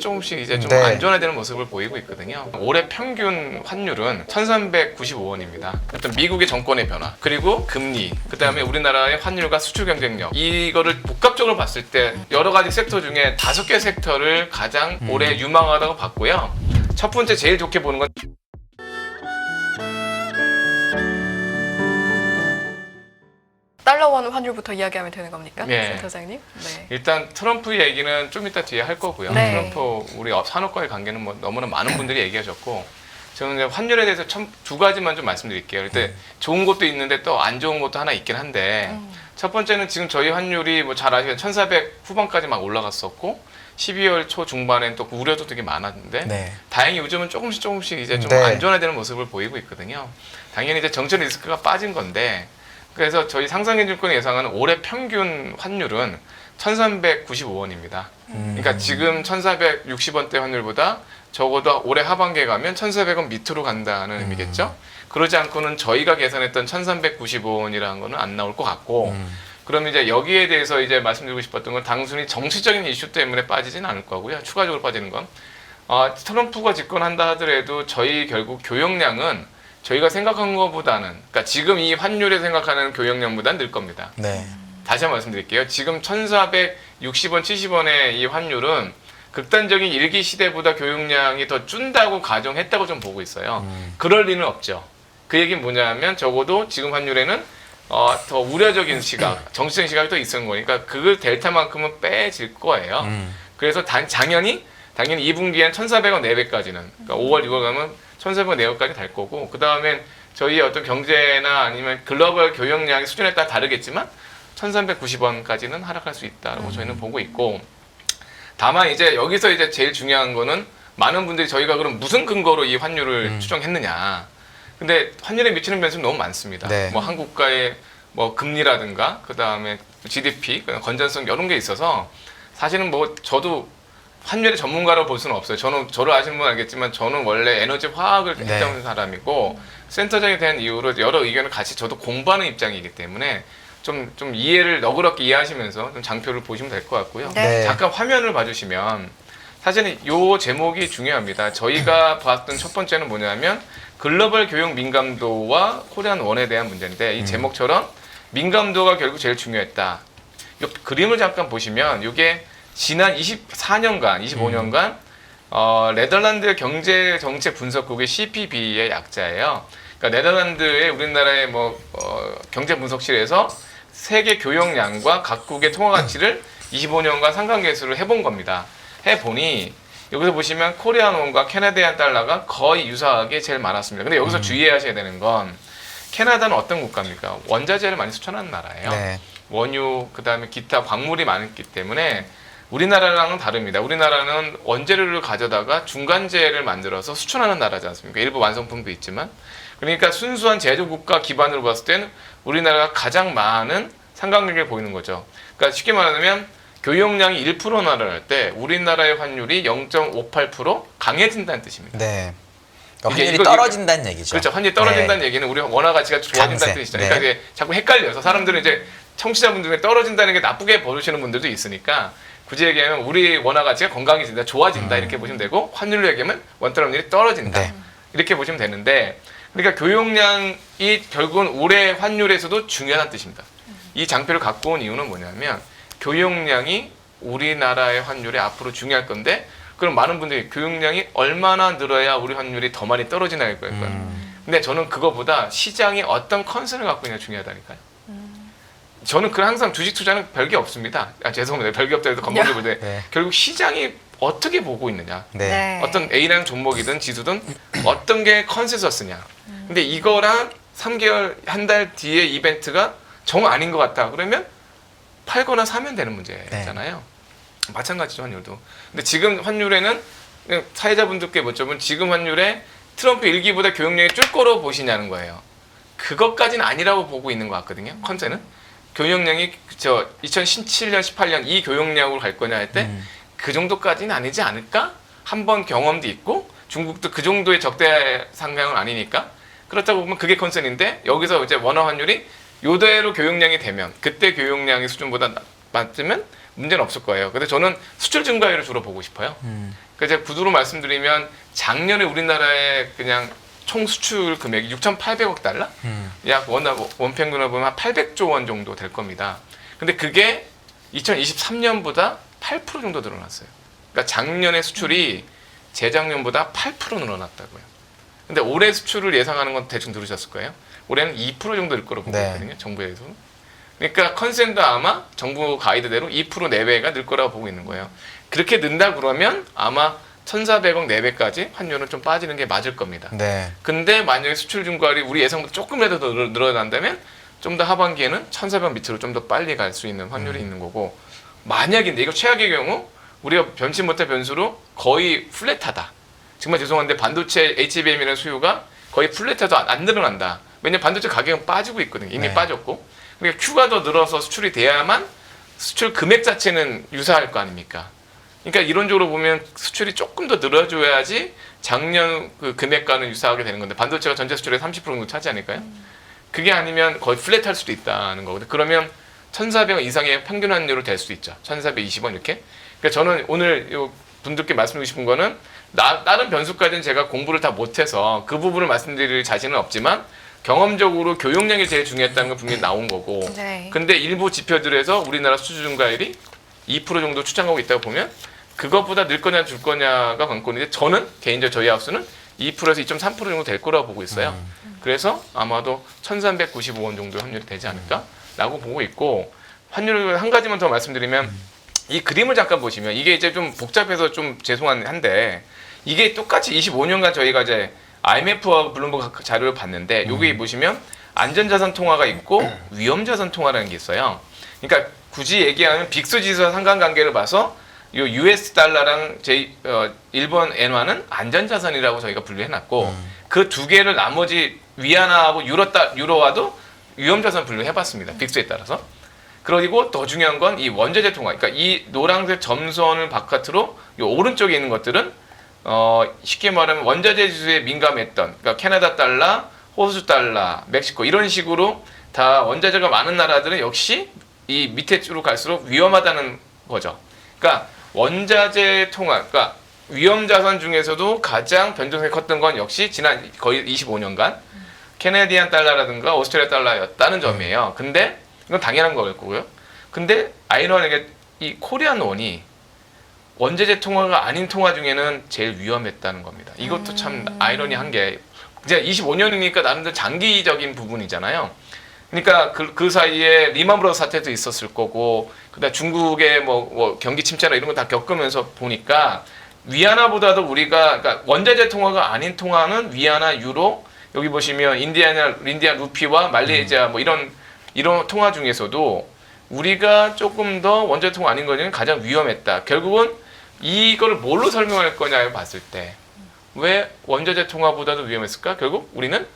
조금씩 이제 좀 네. 안전화되는 모습을 보이고 있거든요. 올해 평균 환율은 1395원입니다. 일단 미국의 정권의 변화, 그리고 금리, 그 다음에 우리나라의 환율과 수출 경쟁력, 이거를 복합적으로 봤을 때 여러 가지 섹터 중에 5개 섹터를 가장 올해 유망하다고 봤고요. 첫 번째 제일 좋게 보는 건 달러 원 환율부터 이야기하면 되는 겁니까? 네. 센터장님? 네. 일단 트럼프 얘기는 좀 이따 뒤에 할 거고요. 네. 트럼프 우리 산업과의 관계는 뭐 너무나 많은 분들이 얘기하셨고, 저는 이제 환율에 대해서 두 가지만 좀 말씀드릴게요. 근데 좋은 것도 있는데 또 안 좋은 것도 하나 있긴 한데, 첫 번째는 지금 저희 환율이 뭐 잘 아시는 1400 후반까지 막 올라갔었고 12월 초 중반엔 또 우려도 되게 많았는데, 네. 다행히 요즘은 조금씩 이제 좀 네. 안전화되는 모습을 보이고 있거든요. 당연히 이제 정책 리스크가 빠진 건데, 그래서 저희 상상해증권이 예상하는 올해 평균 환율은 1395원입니다. 그러니까 지금 1460원대 환율보다 적어도 올해 하반기에 가면 1400원 밑으로 간다는 의미겠죠. 그러지 않고는 저희가 계산했던 1395원이라는 거는 안 나올 것 같고, 그럼 이제 여기에 대해서 이제 말씀드리고 싶었던 건 단순히 정치적인 이슈 때문에 빠지진 않을 거고요. 추가적으로 빠지는 건 트럼프가 집권한다 하더라도 저희 결국 교역량은 저희가 생각한 것보다는, 그러니까 지금 이 환율에 생각하는 교역량보다는 늘 겁니다. 네. 다시 한번 말씀드릴게요. 지금 1460원, 70원의 이 환율은 극단적인 일기 시대보다 교역량이 더 준다고 가정했다고 좀 보고 있어요. 그럴 리는 없죠. 그 얘기는 뭐냐면 적어도 지금 환율에는 더 우려적인 시각, 정치적인 시각이 또 있는 거니까 그걸 델타만큼은 빼질 거예요. 그래서 당연히 2분기엔 1,400원 내외까지는, 그러니까 5월, 6월 가면 1,400원 내외까지 갈 거고, 그 다음엔 저희 어떤 경제나 아니면 글로벌 교역량의 수준에 따라 다르겠지만 1,390원까지는 하락할 수 있다고 저희는 보고 있고, 다만 이제 여기서 이제 제일 중요한 거는 많은 분들이 저희가 그럼 무슨 근거로 이 환율을 추정했느냐. 근데 환율에 미치는 변수는 너무 많습니다. 네. 뭐 한국가의 뭐 금리라든가 그 다음에 GDP, 건전성 이런 게 있어서 사실은 뭐 저도 환율의 전문가로 볼 수는 없어요. 저를 아시는 분 알겠지만 저는 원래 에너지 화학을 했던 사람이고 센터장에 대한 이유로 여러 의견을 같이 저도 공부하는 입장이기 때문에 좀 이해를 너그럽게 이해하시면서 좀 장표를 보시면 될 것 같고요. 네. 잠깐 화면을 봐주시면 사실은 이 제목이 중요합니다. 저희가 봤던 첫 번째는 뭐냐면 글로벌 교역 민감도와 코리안 원에 대한 문제인데, 이 제목처럼 민감도가 결국 제일 중요했다. 이 그림을 잠깐 보시면 이게 지난 24년간, 25년간 네덜란드 경제 정책 분석국의 CPB의 약자예요. 그러니까 네덜란드의 우리나라의 경제 분석실에서 세계 교역량과 각국의 통화 가치를 25년간 상관계수를 해본 겁니다. 해보니 여기서 보시면 코리안 원과 캐나다안 달러가 거의 유사하게 제일 많았습니다. 근데 여기서 주의하셔야 되는 건 캐나다는 어떤 국가입니까? 원자재를 많이 수출하는 나라예요. 네. 원유, 그 다음에 기타 광물이 많기 때문에 우리나라랑은 다릅니다. 우리나라는 원재료를 가져다가 중간재를 만들어서 수출하는 나라지 않습니까? 일부 완성품도 있지만. 그러니까 순수한 제조국가 기반으로 봤을 때는 우리나라가 가장 많은 상관관계를 보이는 거죠. 그러니까 쉽게 말하면 교역량이 1% 나라할 때 우리나라의 환율이 0.58% 강해진다는 뜻입니다. 네. 이게 환율이 떨어진다는 얘기죠. 그렇죠. 환율이 떨어진다는 얘기는 우리 원화 가치가 좋아진다는 강세. 뜻이잖아요. 그러니까 이제 자꾸 헷갈려서 사람들은 이제 청취자분들 중에 떨어진다는 게 나쁘게 보시는 분들도 있으니까 굳이 얘기하면 우리 원화 가치가 건강해진다, 좋아진다 이렇게 보시면 되고, 환율로 얘기하면 원달러 환율이 떨어진다 네. 이렇게 보시면 되는데, 그러니까 교역량이 결국은 올해 환율에서도 중요한 뜻입니다. 이 장표를 갖고 온 이유는 뭐냐면 교역량이 우리나라의 환율에 앞으로 중요할 건데, 그럼 많은 분들이 교역량이 얼마나 늘어야 우리 환율이 더 많이 떨어지나 할 거예요. 근데 저는 그거보다 시장이 어떤 컨셉을 갖고 있느냐 중요하다니까요. 저는 항상 주식 투자는 별게 없습니다. 죄송합니다. 별게 없다 해서 건방져 보는데 네. 결국 시장이 어떻게 보고 있느냐. 네. 네. 어떤 A라는 종목이든 지수든 어떤 게 컨센서스냐. 근데 이거랑 3개월, 한 달 뒤에 이벤트가 정 아닌 것 같다. 그러면 팔거나 사면 되는 문제잖아요. 마찬가지죠, 환율도. 근데 지금 환율에는 그냥 사회자분들께 여쭤보면 지금 환율에 트럼프 일기보다 교역량이 줄 거로 보시냐는 거예요. 그것까지는 아니라고 보고 있는 것 같거든요. 컨셉은. 교역량이 2017년, 18년 이 교역량으로 갈 거냐 할 때 그 정도까지는 아니지 않을까? 한번 경험도 있고 중국도 그 정도의 적대 상황은 아니니까 그렇다고 보면 그게 컨셉인데, 여기서 이제 원화 환율이 요대로 교역량이 되면 그때 교역량의 수준보다 맞으면 문제는 없을 거예요. 근데 저는 수출 증가율을 주로 보고 싶어요. 그러니까 제가 구두로 말씀드리면 작년에 우리나라의 그냥 총 수출 금액이 6,800억 달러? 약 원평균으로 보면 한 800조 원 정도 될 겁니다. 근데 그게 2023년보다 8% 정도 늘어났어요. 그러니까 작년의 수출이 재작년보다 8% 늘어났다고요. 근데 올해 수출을 예상하는 건 대충 들으셨을 거예요. 올해는 2% 정도 늘 거로 보고 있거든요. 정부에서는. 그러니까 컨센도 아마 정부 가이드대로 2% 내외가 늘 거라고 보고 있는 거예요. 그렇게 는다 그러면 아마 1,400억 내외까지 환율은 좀 빠지는 게 맞을 겁니다. 네. 근데 만약에 수출 증가율이 우리 예상보다 조금이라도 더 늘어난다면 좀 더 하반기에는 1,400억 밑으로 좀 더 빨리 갈 수 있는 확률이 있는 거고, 만약인데 이거 최악의 경우 우리가 변치 못할 변수로 거의 플랫하다. 정말 죄송한데 반도체 HBM이라는 수요가 거의 플랫해도 안 늘어난다. 왜냐면 반도체 가격은 빠지고 있거든요. 이미 네. 빠졌고. 그러니까 Q가 더 늘어서 수출이 돼야만 수출 금액 자체는 유사할 거 아닙니까? 그러니까 이론적으로 보면 수출이 조금 더 늘어줘야지 작년 그 금액과는 유사하게 되는 건데, 반도체가 전체 수출의 30% 정도 차지하니까요. 그게 아니면 거의 플랫할 수도 있다는 거거든요. 그러면 1,400원 이상의 평균 환율로 될 수도 있죠. 1,420원 이렇게. 그러니까 저는 오늘 요 분들께 말씀드리고 싶은 거는, 다른 변수까지는 제가 공부를 다 못해서 그 부분을 말씀드릴 자신은 없지만, 경험적으로 교역량이 제일 중요했다는 건 분명히 나온 거고, 네. 근데 일부 지표들에서 우리나라 수출 증가율이 2% 정도 추정하고 있다고 보면 그것보다 늘 거냐 줄 거냐가 관건인데, 저는 개인적으로 저희 하우스는 2%에서 2.3% 정도 될 거라고 보고 있어요. 그래서 아마도 1,395원 정도 환율이 되지 않을까라고 보고 있고, 환율 한 가지만 더 말씀드리면, 이 그림을 잠깐 보시면 이게 이제 좀 복잡해서 좀 죄송한데, 이게 똑같이 25년간 저희가 이제 IMF와 블룸버그 자료를 봤는데, 여기 보시면 안전자산 통화가 있고 위험자산 통화라는 게 있어요. 그러니까 굳이 얘기하면 빅스 지수와 상관관계를 봐서 요 US 달러랑 일본 엔화는 안전자산이라고 저희가 분류해놨고, 그 두 개를 나머지 위안화하고 유로와도 위험자산 분류해봤습니다. 빅스에 따라서. 그리고 더 중요한 건 이 원자재 통화. 그러니까 이 노란색 점선을 바깥으로 요 오른쪽에 있는 것들은 쉽게 말하면 원자재 지수에 민감했던, 그러니까 캐나다 달러, 호주 달러, 멕시코 이런 식으로 다 원자재가 많은 나라들은 역시 이 밑에 쪽으로 갈수록 위험하다는 거죠. 그러니까 원자재 통화, 그러니까 위험자산 중에서도 가장 변동성이 컸던 건 역시 지난 거의 25년간 캐네디안 달러라든가 오스트레일리아 달러였다는 점이에요. 근데 이건 당연한 거였고요. 근데 아이러니하게 이 코리안 원이 원자재 통화가 아닌 통화 중에는 제일 위험했다는 겁니다. 이것도 참 아이러니한 게, 이제 25년이니까 나름대로 장기적인 부분이잖아요. 그러니까 그 사이에 리만 브러더스 사태도 있었을 거고, 그다음 중국의 뭐 경기 침체나 이런 거 다 겪으면서 보니까 위안화보다도 우리가, 그러니까 원자재 통화가 아닌 통화는 위안화, 유로, 여기 보시면 인디안 루피와 말레이시아 뭐 이런 통화 중에서도 우리가 조금 더 원자재 통화 아닌 거는 가장 위험했다. 결국은 이거를 뭘로 설명할 거냐 봤을 때 왜 원자재 통화보다도 위험했을까? 결국 우리는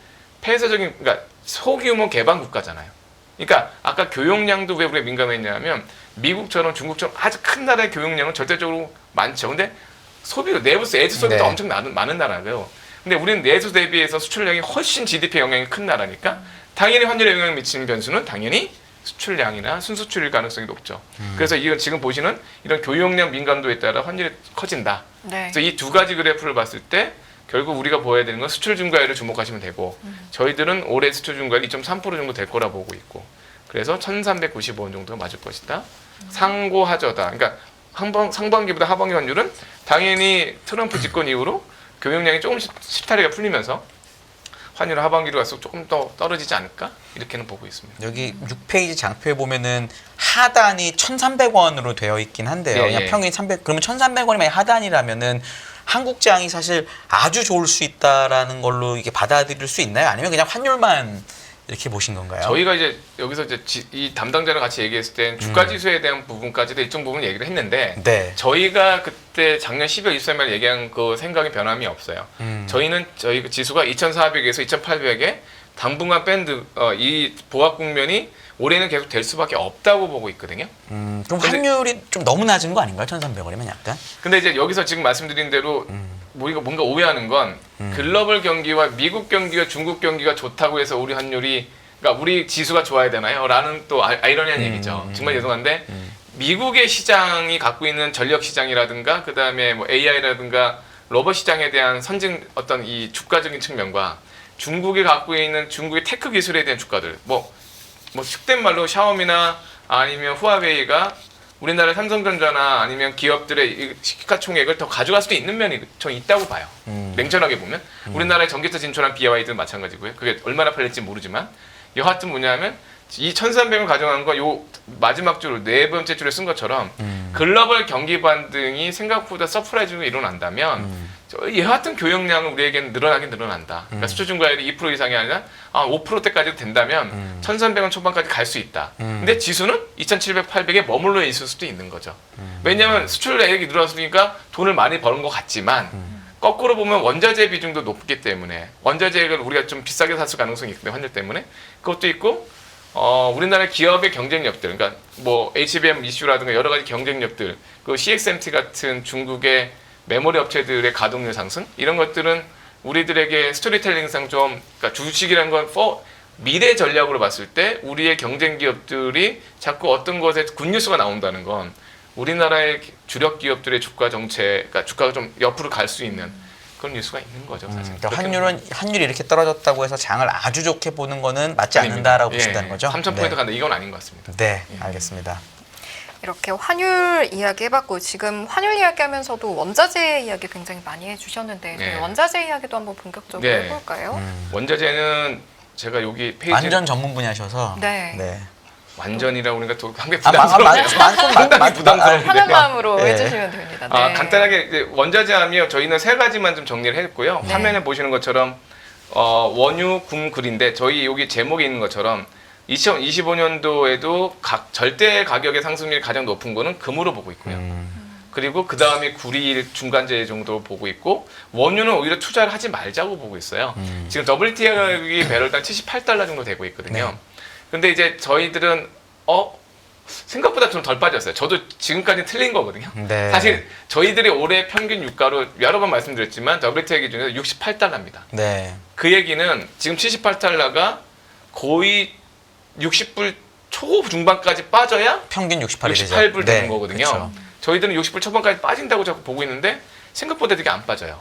폐쇄적인, 그러니까 소규모 개방 국가잖아요. 그러니까 아까 교역량도 왜 우리가 민감했냐면, 미국처럼 중국처럼 아주 큰 나라의 교역량은 절대적으로 많죠. 근데 소비로 내수 소비도 엄청 많은 나라고요. 근데 우리는 내수 대비해서 수출량이 훨씬 GDP에 영향이 큰 나라니까 당연히 환율에 영향을 미치는 변수는 당연히 수출량이나 순수출일 가능성이 높죠. 그래서 이건 지금 보시는 이런 교역량 민감도에 따라 환율이 커진다. 네. 그래서 이 두 가지 그래프를 봤을 때 결국 우리가 보아야 되는 건 수출 증가율을 주목하시면 되고, 저희들은 올해 수출 증가율이 2.3% 정도 될 거라 보고 있고, 그래서 1,395원 정도가 맞을 것이다. 상고하저다. 그러니까 상반기보다 하반기 환율은 당연히 트럼프 집권 이후로 교역량이 조금씩 실타래가 풀리면서 환율 하반기로 갈수록 조금 더 떨어지지 않을까? 이렇게는 보고 있습니다. 여기 6페이지 장표에 보면은 하단이 1,300원으로 되어 있긴 한데요. 예, 그냥 예. 평균 300. 그러면 1,300원이 하단이라면은 한국장이 사실 아주 좋을 수 있다라는 걸로 이게 받아들일 수 있나요? 아니면 그냥 환율만 이렇게 보신 건가요? 저희가 이제 여기서 이제 이 담당자랑 같이 얘기했을 때 주가 지수에 대한 부분까지도 일정 부분 얘기를 했는데, 네. 저희가 그때 작년 12월 23일 얘기한 그 생각의 변함이 없어요. 저희는 저희 지수가 2,400에서 2,800에 당분간 밴드 이 보합 국면이 올해는 계속 될 수밖에 없다고 보고 있거든요. 그럼 환율이 좀 너무 낮은 거 아닌가요? 1,300원이면 약간? 근데 이제 여기서 지금 말씀드린 대로 우리가 뭔가 오해하는 건 글로벌 경기와 미국 경기와 중국 경기가 좋다고 해서 우리 환율이, 그러니까 우리 지수가 좋아야 되나요? 라는 또 아이러니한 얘기죠. 정말 죄송한데 미국의 시장이 갖고 있는 전력 시장이라든가 그다음에 뭐 AI라든가 로봇 시장에 대한 선진 어떤 이 주가적인 측면과 중국이 갖고 있는 중국의 테크 기술에 대한 주가들 뭐 속된 말로 샤오미나 아니면 후아웨이가 우리나라 삼성전자나 아니면 기업들의 이 시가총액을 더 가져갈 수도 있는 면이 저 있다고 봐요. 냉철하게 보면 우리나라에 전기차 진출한 BYD도 마찬가지고요. 그게 얼마나 팔릴지 모르지만 여하튼 뭐냐면 이 1,300을 가져간 거 요 마지막 줄 네 번째 줄에 쓴 것처럼 글로벌 경기 반등이 생각보다 서프라이즈로 일어난다면 여하튼 교역량은 우리에게는 늘어나긴 늘어난다. 그러니까 수출 증가율이 2% 이상이 아니라 5%대까지 된다면 1,300원 초반까지 갈 수 있다. 근데 지수는 2,700, 800에 머물러 있을 수도 있는 거죠. 왜냐하면 수출액이 늘어났으니까 돈을 많이 버는 것 같지만 거꾸로 보면 원자재 비중도 높기 때문에 원자재를 우리가 좀 비싸게 샀을 가능성이 있기 때문에 환율 때문에 그것도 있고 우리나라 기업의 경쟁력들, 그러니까 뭐 HBM 이슈라든가 여러 가지 경쟁력들, 그 CXMT 같은 중국의 메모리 업체들의 가동률 상승 이런 것들은 우리들에게 스토리텔링상 좀, 그러니까 주식이라는 건 미래 전략으로 봤을 때 우리의 경쟁 기업들이 자꾸 어떤 것에 굿뉴스가 나온다는 건 우리나라의 주력 기업들의 주가 정책, 그러니까 주가가 좀 옆으로 갈 수 있는 그런 뉴스가 있는 거죠, 사실. 그러니까 환율이 이렇게 떨어졌다고 해서 장을 아주 좋게 보는 거는 맞지 않는다라고 보신다는 거죠? 3,000포인트 간다 이건 아닌 것 같습니다. 네, 알겠습니다. 이렇게 환율 이야기 해봤고 지금 환율 이야기하면서도 원자재 이야기 굉장히 많이 해주셨는데 저희 네. 원자재 이야기도 한번 본격적으로 네. 해볼까요? 원자재는 제가 여기 페이지 완전 전문 분야셔서. 네. 완전이라고 그러니까 또 상당히 상당히 부담스러운데. 편한 마음으로 네. 해주시면 됩니다. 네. 간단하게 이제 원자재 하면 저희는 세 가지만 좀 정리를 했고요. 네. 화면에 보시는 것처럼 원유, 금, 글인데 저희 여기 제목에 있는 것처럼 2025년도에도 각 절대 가격의 상승률이 가장 높은 거는 금으로 보고 있고요. 그리고 그 다음에 구리 중간재 정도 보고 있고 원유는 오히려 투자를 하지 말자고 보고 있어요. 지금 WTI 가격이 배럴당 78달러 정도 되고 있거든요. 네. 근데 이제 저희들은 생각보다 좀 덜 빠졌어요. 저도 지금까지 틀린 거거든요. 네. 사실 저희들이 올해 평균 유가로 여러 번 말씀드렸지만 WTI 기준에서 68달러입니다. 네. 그 얘기는 지금 78달러가 거의 60불 초중반까지 빠져야 평균 68이 되죠. 68불 되는 거거든요. 그렇죠. 저희들은 60불 초반까지 빠진다고 자꾸 보고 있는데 생각보다 되게 안 빠져요.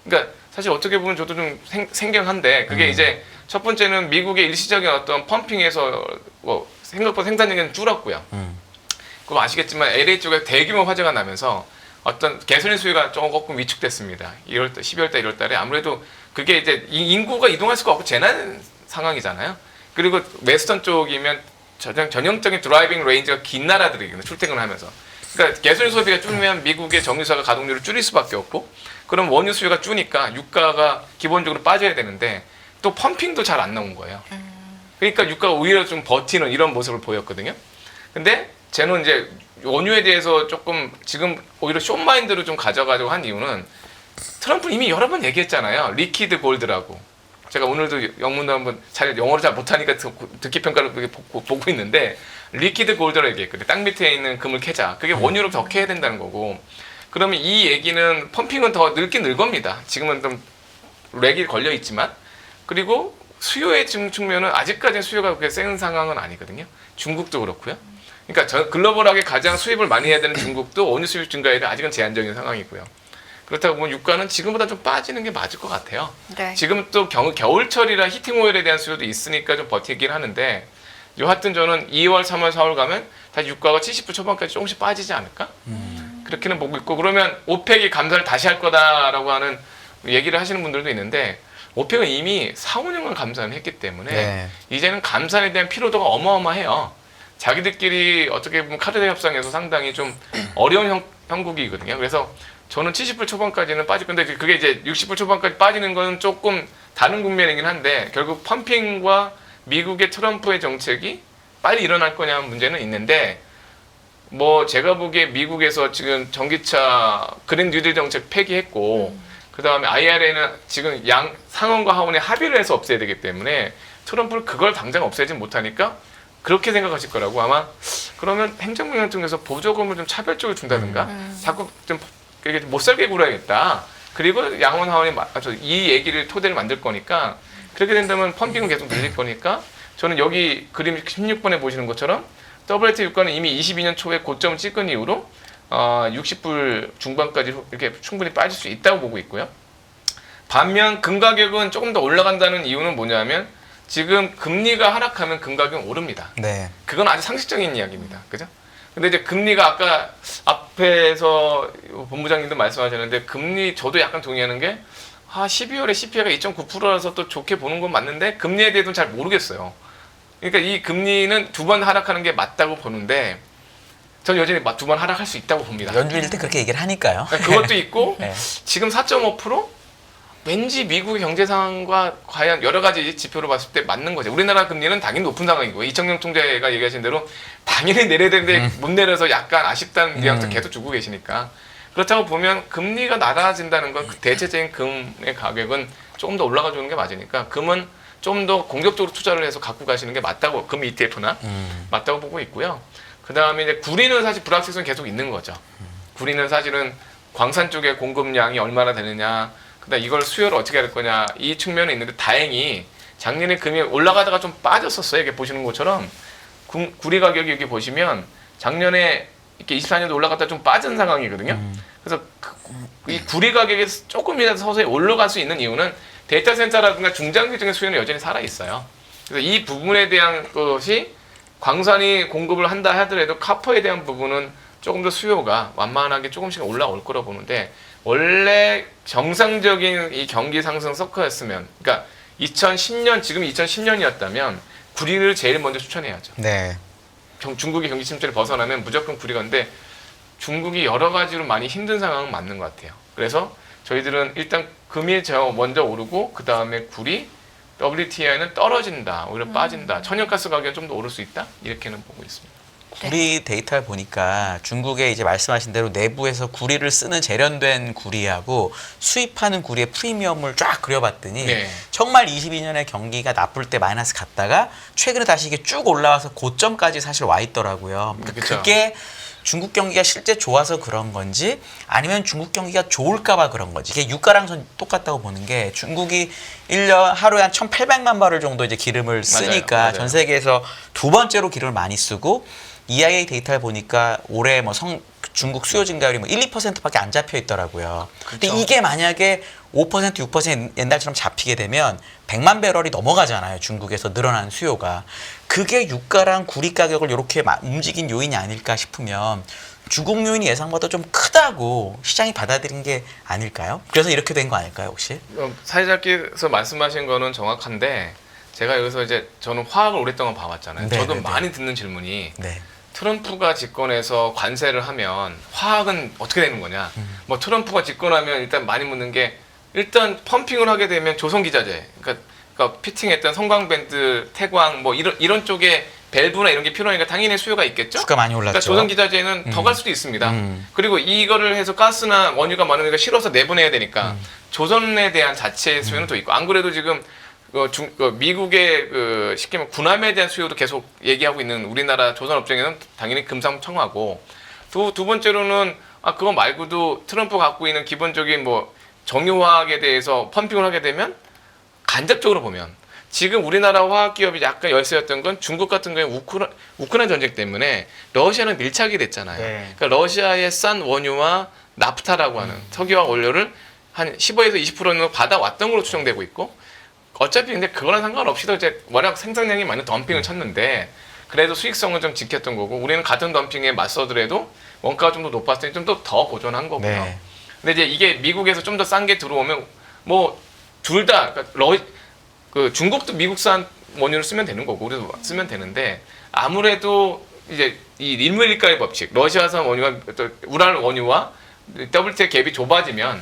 그러니까 사실 어떻게 보면 저도 좀 생경한데 그게 이제 첫 번째는 미국의 일시적인 어떤 펌핑에서 생각보다 생산량이 줄었고요. 그럼 아시겠지만 LA 쪽에 대규모 화재가 나면서 어떤 가솔린 수요가 조금 위축됐습니다. 1월달, 12월달, 1월달에 아무래도 그게 이제 인구가 이동할 수가 없고 재난 상황이잖아요. 그리고 웨스턴 쪽이면 전형적인 드라이빙 레인지가 긴 나라들이거든요. 출퇴근을 하면서. 그러니까 가솔린 소비가 줄면 미국의 정유사가 가동률을 줄일 수밖에 없고 그럼 원유 수요가 줄니까 유가가 기본적으로 빠져야 되는데 또 펌핑도 잘 안 나온 거예요. 그러니까 유가가 오히려 좀 버티는 이런 모습을 보였거든요. 근데 저는 이제 원유에 대해서 조금 지금 오히려 숏마인드로 좀 가져가려고 한 이유는 트럼프는 이미 여러 번 얘기했잖아요. 리퀴드 골드라고. 제가 오늘도 영문도 한번 영어를 잘 못하니까 듣기 평가를 보고 있는데 리퀴드 골드라고 얘기했거든요. 땅 밑에 있는 금을 캐자. 그게 원유로 더 캐야 된다는 거고. 그러면 이 얘기는 펌핑은 더 늙긴 늘 겁니다. 지금은 좀 렉이 걸려 있지만 그리고 수요의 측면은 아직까지는 수요가 그렇게 센 상황은 아니거든요. 중국도 그렇고요. 그러니까 글로벌하게 가장 수입을 많이 해야 되는 중국도 원유 수입 증가율이 아직은 제한적인 상황이고요. 그렇다고 보면 유가는 지금보다 좀 빠지는 게 맞을 것 같아요. 네. 지금 또 겨울철이라 히팅 오일에 대한 수요도 있으니까 좀 버티긴 하는데 여하튼 저는 2월, 3월, 4월 가면 다시 유가가 70불 초반까지 조금씩 빠지지 않을까? 그렇게는 보고 있고 그러면 오펙이 감산을 다시 할 거다라고 하는 얘기를 하시는 분들도 있는데 오펙은 이미 4, 5년간 감산을 했기 때문에 네. 이제는 감산에 대한 피로도가 어마어마해요. 자기들끼리 어떻게 보면 카드 협상에서 상당히 좀 어려운 형국이거든요. 그래서 저는 70불 초반까지는 빠질 건데 그게 이제 60불 초반까지 빠지는 건 조금 다른 국면이긴 한데 결국 펌핑과 미국의 트럼프의 정책이 빨리 일어날 거냐 문제는 있는데 뭐 제가 보기에 미국에서 지금 전기차 그린 뉴딜 정책 폐기했고 그 다음에 IRA는 지금 상원과 하원이 합의를 해서 없애야 되기 때문에 트럼프는 그걸 당장 없애진 못하니까 그렇게 생각하실 거라고 아마 그러면 행정명령 통해서 보조금을 좀 차별적으로 준다든가 자꾸 좀 못 살게 굴어야겠다. 그리고 양원 하원이 이 얘기를 토대를 만들 거니까 그렇게 된다면 펌핑은 계속 늘릴 거니까 저는 여기 그림 16번에 보시는 것처럼 WTI 유가는 이미 22년 초에 고점을 찍은 이후로 60불 중반까지 이렇게 충분히 빠질 수 있다고 보고 있고요. 반면 금 가격은 조금 더 올라간다는 이유는 뭐냐면 지금 금리가 하락하면 금 가격은 오릅니다. 네. 그건 아주 상식적인 이야기입니다. 그죠? 근데 이제 금리가 아까 앞에서 본부장님도 말씀하셨는데 금리 저도 약간 동의하는 게 12월에 CPI가 2.9%라서 또 좋게 보는 건 맞는데 금리에 대해서는 잘 모르겠어요. 그러니까 이 금리는 두 번 하락하는 게 맞다고 보는데 저는 여전히 두 번 하락할 수 있다고 봅니다. 연준일 때 그렇게 얘기를 하니까요. 그것도 있고 네. 지금 4.5% 왠지 미국의 경제 상황과 과연 여러 가지 지표로 봤을 때 맞는 거죠. 우리나라 금리는 당연히 높은 상황이고 이청용 총재가 얘기하신 대로 당연히 내려야 되는데 못 내려서 약간 아쉽다는 뉘앙스 계속 주고 계시니까 그렇다고 보면 금리가 낮아진다는 건 대체적인 금의 가격은 조금 더 올라가 주는 게 맞으니까 금은 좀 더 공격적으로 투자를 해서 갖고 가시는 게 맞다고 금 ETF나 맞다고 보고 있고요. 그 다음에 이제 구리는 사실 불확실성이 계속 있는 거죠. 구리는 사실은 광산 쪽의 공급량이 얼마나 되느냐, 그다음 이걸 수요를 어떻게 할 거냐 이 측면이 있는데 다행히 작년에 금이 올라가다가 좀 빠졌었어요. 이렇게 보시는 것처럼 구리 가격이 여기 보시면 작년에 이렇게 24년도 올라갔다 좀 빠진 상황이거든요. 그래서 이 구리 가격이 조금이라도 서서히 올라갈 수 있는 이유는 데이터 센터라든가 중장기적인 수요는 여전히 살아 있어요. 그래서 이 부분에 대한 것이 광산이 공급을 한다 하더라도 카퍼에 대한 부분은 조금 더 수요가 완만하게 조금씩 올라올 거라고 보는데 원래 정상적인 이 경기 상승 서커였으면 그러니까 2010년 지금 2010년이었다면 구리를 제일 먼저 추천해야죠. 네. 중국의 경기 침체를 벗어나면 무조건 구리가 인데 중국이 여러 가지로 많이 힘든 상황은 맞는 것 같아요. 그래서 저희들은 일단 금이 먼저 오르고 그 다음에 구리, WTI는 떨어진다, 오히려 빠진다. 천연가스 가격은 좀 더 오를 수 있다 이렇게는 보고 있습니다. 구리 데이터를 보니까 중국에 이제 말씀하신 대로 내부에서 구리를 쓰는 재련된 구리하고 수입하는 구리의 프리미엄을 쫙 그려봤더니 네. 정말 22년에 경기가 나쁠 때 마이너스 갔다가 최근에 다시 이게 쭉 올라와서 고점까지 사실 와 있더라고요. 그러니까 그쵸. 그게 중국 경기가 실제 좋아서 그런 건지 아니면 중국 경기가 좋을까봐 그런 건지 이게 유가랑 전 똑같다고 보는 게 중국이 1년 하루에 한 1,800만 바렐 정도 이제 기름을 쓰니까 맞아요. 전 세계에서 두 번째로 기름을 많이 쓰고 EIA 데이터를 보니까 올해 뭐 중국 수요 증가율이 뭐 1, 2%밖에 안 잡혀 있더라고요. 근데 그렇죠. 이게 만약에 5%, 6% 옛날처럼 잡히게 되면 100만 배럴이 넘어가잖아요. 중국에서 늘어난 수요가. 그게 유가랑 구리 가격을 이렇게 움직인 요인이 아닐까 싶으면 중국 요인이 예상보다 좀 크다고 시장이 받아들인 게 아닐까요? 그래서 이렇게 된 거 아닐까요, 혹시? 사회자께서 말씀하신 거는 정확한데 제가 여기서 이제 저는 화학을 오랫동안 봐왔잖아요. 네, 저도 네, 네. 많이 듣는 질문이 네. 트럼프가 집권해서 관세를 하면 화학은 어떻게 되는 거냐. 뭐 트럼프가 집권하면 일단 많이 묻는 게 일단 펌핑을 하게 되면 조선기자재, 그러니까 피팅했던 성광밴드, 태광 뭐 이런 쪽에 밸브나 이런 게 필요하니까 당연히 수요가 있겠죠. 주가 많이 올랐죠. 그러니까 조선기자재는 더 갈 수도 있습니다. 그리고 이거를 해서 가스나 원유가 많으니까 실어서 내보내야 되니까 조선에 대한 자체 수요는 더 있고 안 그래도 지금 미국의 쉽게 말하면 군함에 대한 수요도 계속 얘기하고 있는 우리나라 조선업종에는 당연히 금상첨화고 두 번째로는 그거 말고도 트럼프 갖고 있는 기본적인 뭐 정유화학에 대해서 펌핑을 하게 되면 간접적으로 보면 지금 우리나라 화학기업이 약간 열세였던 건 중국 같은 경우에 우크라이나 전쟁 때문에 러시아는 밀착이 됐잖아요. 네. 그러니까 러시아의 싼 원유와 나프타라고 하는 석유화학 원료를 한 15에서 20%는 받아왔던 걸로 추정되고 있고 어차피 근데 그거랑 상관없이도 이제 워낙 생산량이 많은 덤핑을 쳤는데 그래도 수익성은 좀 지켰던 거고 우리는 같은 덤핑에 맞서더라도 원가가 좀 더 높았으니 좀 더 보존한 거고요. 네. 근데 이제 이게 미국에서 좀 더 싼 게 들어오면 뭐 둘 다 중국도 미국산 원유를 쓰면 되는 거고 우리도 쓰면 되는데 아무래도 이제 이 일물일가의 법칙 러시아산 원유와 또 우랄 원유와 WTI 갭이 좁아지면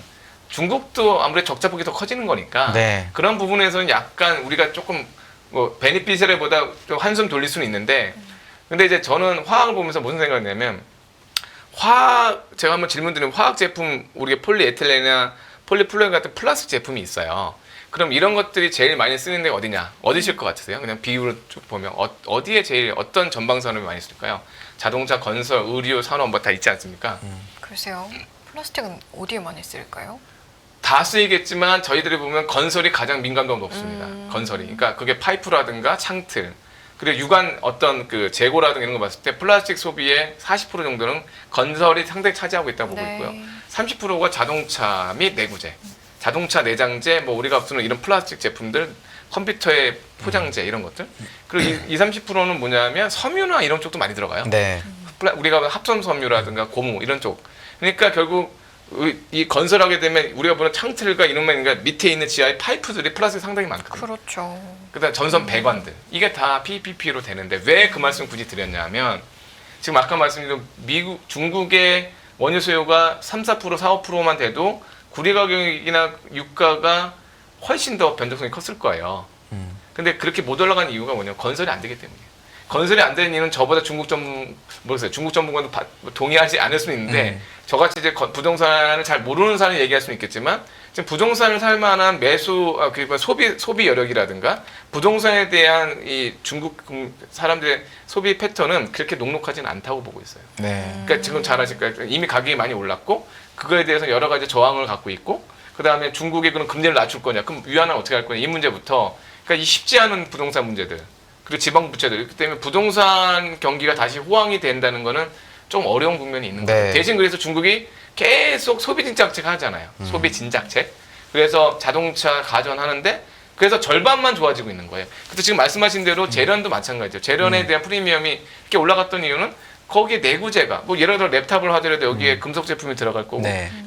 중국도 아무래도 적자폭이 더 커지는 거니까 네. 그런 부분에서는 약간 우리가 조금 뭐 베니피트보다 좀 한숨 돌릴 수는 있는데 근데 이제 저는 화학을 보면서 무슨 생각이냐면 제가 한번 질문 드리면 화학 제품 우리가 폴리에틸렌이나 폴리플로렌 같은 플라스틱 제품이 있어요. 그럼 이런 것들이 제일 많이 쓰는 데가 어디냐? 어디실 것 같으세요? 그냥 비율을 쭉 보면 어디에 제일 어떤 전방 산업이 많이 쓸까요? 자동차, 건설, 의류, 산업 뭐 다 있지 않습니까? 글쎄요. 플라스틱은 어디에 많이 쓸까요? 다 쓰이겠지만 저희들이 보면 건설이 가장 민감도가 높습니다. 건설이. 그러니까 그게 파이프라든가 창틀, 그리고 유관 어떤 그 재고라든가 이런 거 봤을 때 플라스틱 소비의 40% 정도는 건설이 상당히 차지하고 있다고 보고 있고요. 30%가 자동차 및 내구재, 자동차 내장재, 뭐 우리가 쓰는 이런 플라스틱 제품들, 컴퓨터의 포장재 이런 것들. 그리고 30%는 뭐냐면 섬유나 이런 쪽도 많이 들어가요. 네. 우리가 합성 섬유라든가 고무 이런 쪽. 그러니까 결국 이 건설하게 되면 우리가 보는 창틀과 이런 거 밑에 있는 지하의 파이프들이 플라스틱 상당히 많거든요. 그렇죠. 그다음 전선 배관들 이게 다 PPP로 되는데 왜 그 말씀 굳이 드렸냐면 지금 아까 말씀드린 미국, 중국의 원유 수요가 3-4%, 4-5%만 돼도 구리 가격이나 유가가 훨씬 더 변동성이 컸을 거예요. 근데 그렇게 못 올라간 이유가 뭐냐면 건설이 안 되기 때문이에요. 건설이 안 되는 이유는 저보다 중국 전문가도 동의하지 않을 수는 있는데 저같이 이제 부동산을 잘 모르는 사람이 얘기할 수는 있겠지만 지금 부동산을 살 만한 소비 여력이라든가 부동산에 대한 이 중국 사람들의 소비 패턴은 그렇게 녹록하지는 않다고 보고 있어요. 네. 그러니까 지금 잘 아실 거예요. 이미 가격이 많이 올랐고 그거에 대해서 여러 가지 저항을 갖고 있고 그 다음에 중국이 그럼 금리를 낮출 거냐, 그럼 위안을 어떻게 할 거냐 이 문제부터 그러니까 이 쉽지 않은 부동산 문제들 그리고 지방 부채들 그렇기 때문에 부동산 경기가 다시 호황이 된다는 거는 좀 어려운 국면이 있는 거예요. 대신 그래서 중국이 계속 소비 진작책 하잖아요. 소비 진작책. 그래서 자동차 가전 하는데 그래서 절반만 좋아지고 있는 거예요. 근데 지금 말씀하신 대로 재련도 마찬가지죠. 재련에 대한 프리미엄이 이렇게 올라갔던 이유는 거기에 내구재가 뭐 예를 들어 랩탑을 하더라도 여기에 금속 제품이 들어갈 거고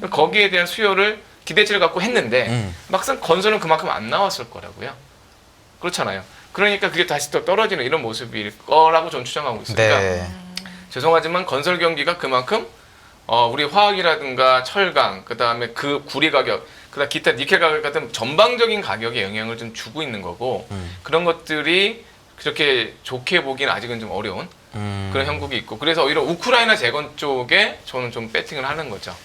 거기에 대한 수요를 기대치를 갖고 했는데 막상 건설은 그만큼 안 나왔을 거라고요. 그렇잖아요. 그러니까 그게 다시 또 떨어지는 이런 모습일 거라고 저는 추정하고 있습니다. 죄송하지만 건설 경기가 그만큼 우리 화학이라든가 철강, 그 다음에 그 구리 가격, 그다음 기타 니켈 가격 같은 전방적인 가격에 영향을 좀 주고 있는 거고 그런 것들이 그렇게 좋게 보기는 아직은 좀 어려운 그런 형국이 있고 그래서 오히려 우크라이나 재건 쪽에 저는 좀 배팅을 하는 거죠.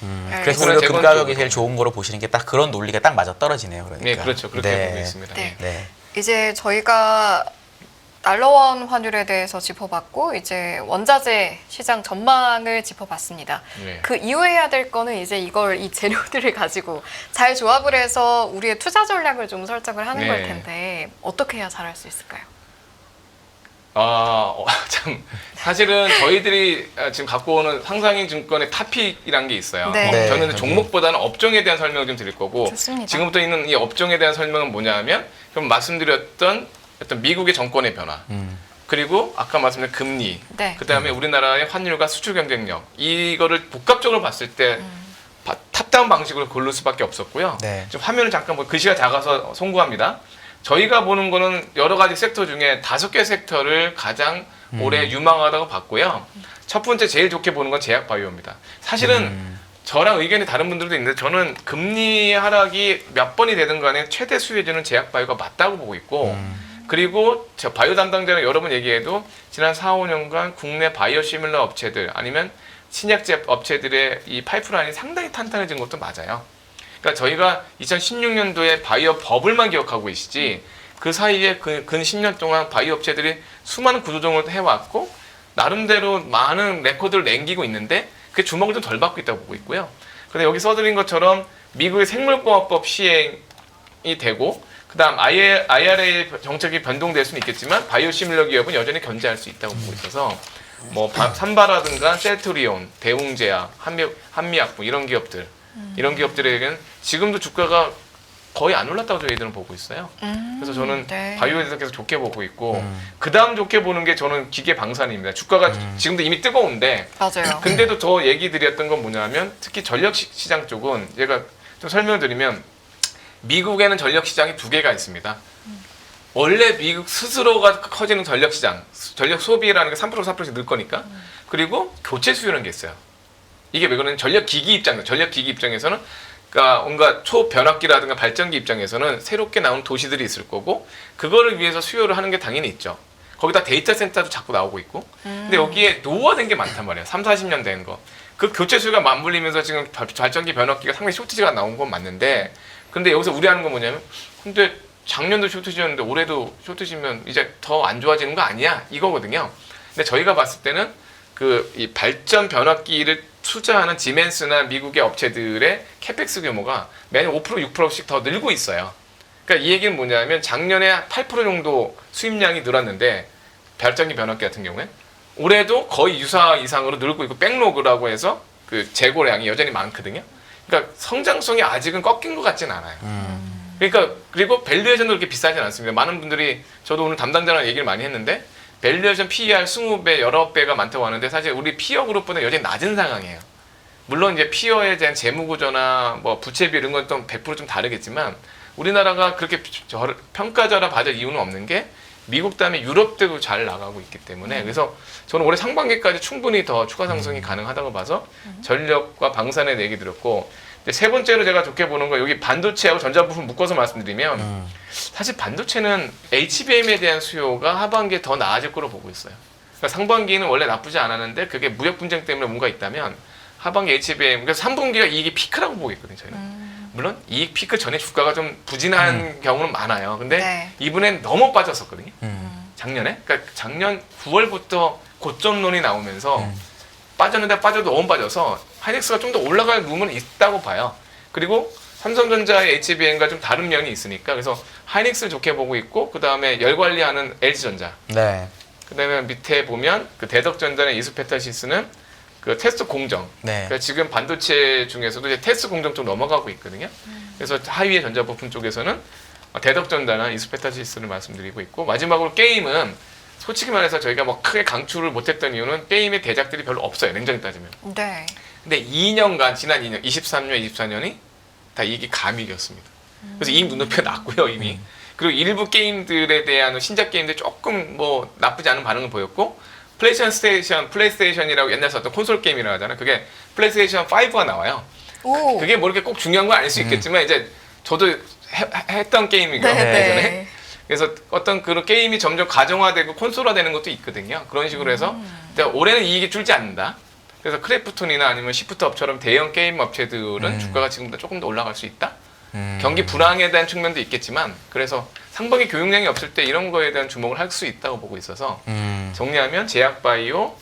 그래서 오히려 금 가격이 제일 좋은 거로 보시는 게 딱 그런 논리가 딱 맞아 떨어지네요. 그러니까. 네, 그렇죠. 그렇게 보고 있습니다. 네. 이제 저희가 달러원 환율에 대해서 짚어봤고 이제 원자재 시장 전망을 짚어봤습니다. 그 이후에 해야 될 거는 이제 이 재료들을 가지고 잘 조합을 해서 우리의 투자 전략을 좀 설정을 하는 걸 텐데 어떻게 해야 잘할 수 있을까요? 참 사실은 저희들이 지금 갖고 오는 상상인 증권의 탑픽이란 게 있어요. 저는 종목보다는 업종에 대한 설명을 좀 드릴 거고 좋습니다. 지금부터 있는 이 업종에 대한 설명은 뭐냐면 그럼 말씀드렸던 어떤 미국의 정권의 변화 그리고 아까 말씀드린 금리 그다음에 우리나라의 환율과 수출 경쟁력 이거를 복합적으로 봤을 때 탑다운 방식으로 고를 수밖에 없었고요. 지금 화면을 잠깐 글씨가 작아서 송구합니다. 저희가 보는 거는 여러 가지 섹터 중에 5개 섹터를 가장 올해 유망하다고 봤고요. 첫 번째 제일 좋게 보는 건 제약바이오입니다. 사실은 저랑 의견이 다른 분들도 있는데 저는 금리 하락이 몇 번이 되든 간에 최대 수혜주는 제약바이오가 맞다고 보고 있고 그리고 저 바이오 담당자는 여러 번 얘기해도 지난 4-5년간 국내 바이오 시밀러 업체들 아니면 신약제 업체들의 이 파이프라인이 상당히 탄탄해진 것도 맞아요. 그러니까 저희가 2016년도에 바이오 버블만 기억하고 계시지 그 사이에 근 10년 동안 바이오 업체들이 수많은 구조조정을 해왔고 나름대로 많은 레코드를 남기고 있는데 그게 주목을 좀 덜 받고 있다고 보고 있고요. 근데 여기 써드린 것처럼 미국의 생물공학법 시행이 되고 그다음 IRA 정책이 변동될 수는 있겠지만 바이오 시밀러 기업은 여전히 견제할 수 있다고 보고 있어서 뭐 삼바라든가 셀트리온, 대웅제약, 한미약품 이런 기업들에게는 지금도 주가가 거의 안 올랐다고 저희들은 보고 있어요. 그래서 저는 바이오에 대해서 계속 좋게 보고 있고 그 다음 좋게 보는 게 저는 기계 방산입니다. 주가가 지금도 이미 뜨거운데 맞아요. 근데도 저 얘기 드렸던 건 뭐냐면 특히 전력시장 쪽은 제가 좀 설명드리면 미국에는 전력시장이 2개가 있습니다. 원래 미국 스스로가 커지는 전력시장, 전력 소비라는 게 3% 4%씩 늘 거니까 그리고 교체 수요라는 게 있어요. 이게 왜 그러냐면 전력기기 입장에서는 그러니까 뭔가 초변압기라든가 발전기 입장에서는 새롭게 나온 도시들이 있을 거고 그거를 위해서 수요를 하는 게 당연히 있죠. 거기다 데이터 센터도 자꾸 나오고 있고 근데 여기에 노후화된 게 많단 말이에요. 30-40년 된 거. 그 교체 수요가 맞물리면서 지금 발전기 변압기가 상당히 쇼트지가 나온 건 맞는데 근데 여기서 우려하는 건 뭐냐면 근데 작년도 쇼트지였는데 올해도 쇼트지면 이제 더 안 좋아지는 거 아니야? 이거거든요. 근데 저희가 봤을 때는 이 발전 변압기를 투자하는 지멘스나 미국의 업체들의 캐펙스 규모가 매년 5% 6%씩 더 늘고 있어요. 그러니까 이 얘기는 뭐냐면 작년에 8% 정도 수입량이 늘었는데 발전기 변압기 같은 경우에 올해도 거의 유사 이상으로 늘고 있고 백로그라고 해서 그 재고량이 여전히 많거든요. 그러니까 성장성이 아직은 꺾인 것 같진 않아요. 그러니까 그리고 밸류에이션도 그렇게 비싸진 않습니다. 많은 분들이 저도 오늘 담당자랑 얘기를 많이 했는데 밸류에이션 PER 20배, 여러 배가 많다고 하는데 사실 우리 피어 그룹보다 여전히 낮은 상황이에요. 물론 이제 피어에 대한 재무 구조나 뭐 부채비 이런 건 좀 100% 다르겠지만 우리나라가 그렇게 평가절하 받을 이유는 없는 게 미국 다음에 유럽도 잘 나가고 있기 때문에 그래서 저는 올해 상반기까지 충분히 더 추가 상승이 가능하다고 봐서 전력과 방산에 얘기 드렸고 세 번째로 제가 좋게 보는 거 여기 반도체하고 전자부품 묶어서 말씀드리면 사실 반도체는 HBM에 대한 수요가 하반기에 더 나아질 거로 보고 있어요. 그러니까 상반기는 원래 나쁘지 않았는데 그게 무역 분쟁 때문에 뭔가 있다면 하반기 HBM 그래서 3분기가 이익이 피크라고 보고 있거든요. 저희는. 물론 이익 피크 전에 주가가 좀 부진한 경우는 많아요. 근데 네. 이번엔 너무 빠졌었거든요. 작년에. 그러니까 작년 9월부터 고점론이 나오면서 빠졌는데 빠져도 너무 빠져서 하이닉스가 좀 더 올라갈 룸은 있다고 봐요. 그리고 삼성전자의 HBM과 좀 다른 면이 있으니까 그래서 하이닉스를 좋게 보고 있고 그 다음에 열 관리하는 LG전자. 네. 그 다음에 밑에 보면 그 대덕전자의 이수페타시스는 그 테스트 공정. 네. 그러니까 지금 반도체 중에서도 이제 테스트 공정 쪽 넘어가고 있거든요. 그래서 하위의 전자부품 쪽에서는 대덕전자나 이수페타시스를 말씀드리고 있고 마지막으로 게임은 솔직히 말해서 저희가 뭐 크게 강추를 못했던 이유는 게임의 대작들이 별로 없어요. 냉정히 따지면. 네. 근데 2년간 지난 2년, 23년, 24년이 다 이익이 감익이었습니다. 그래서 이익 눈높이가 낮고요 이미. 그리고 일부 게임들에 대한 신작 게임들 조금 뭐 나쁘지 않은 반응을 보였고 플레이스테이션이라고 옛날에 썼던 콘솔 게임이라고 하잖아요. 그게 플레이스테이션 5가 나와요. 오. 그게 뭐 이렇게 꼭 중요한 건 아닐 수 있겠지만 이제 저도 했던 게임이거든요. 네. 예전에. 네. 그래서 어떤 그런 게임이 점점 가정화되고 콘솔화되는 것도 있거든요. 그런 식으로 해서 근데 올해는 이익이 줄지 않는다. 그래서 크래프톤이나 아니면 시프트업처럼 대형 게임 업체들은 주가가 지금보다 조금 더 올라갈 수 있다. 경기 불황에 대한 측면도 있겠지만 그래서 상반기 교육량이 없을 때 이런 거에 대한 주목을 할 수 있다고 보고 있어서 정리하면 제약바이오,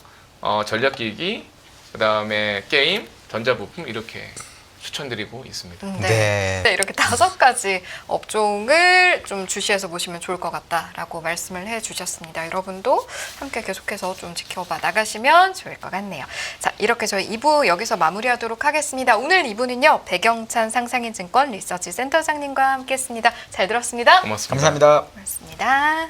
전략기기, 그 다음에 게임, 전자부품 이렇게 추천드리고 있습니다. 네. 네, 이렇게 5가지 업종을 좀 주시해서 보시면 좋을 것 같다라고 말씀을 해주셨습니다. 여러분도 함께 계속해서 좀 지켜봐 나가시면 좋을 것 같네요. 자, 이렇게 저희 2부 여기서 마무리하도록 하겠습니다. 오늘 2부는요. 백영찬 상상인증권 리서치 센터장님과 함께했습니다. 잘 들었습니다. 고맙습니다. 감사합니다. 고맙습니다.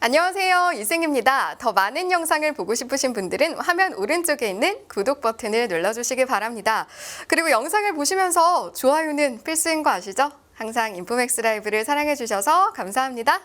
안녕하세요. 이승입니다. 더 많은 영상을 보고 싶으신 분들은 화면 오른쪽에 있는 구독 버튼을 눌러주시기 바랍니다. 그리고 영상을 보시면서 좋아요는 필수인 거 아시죠? 항상 인포맥스 라이브를 사랑해주셔서 감사합니다.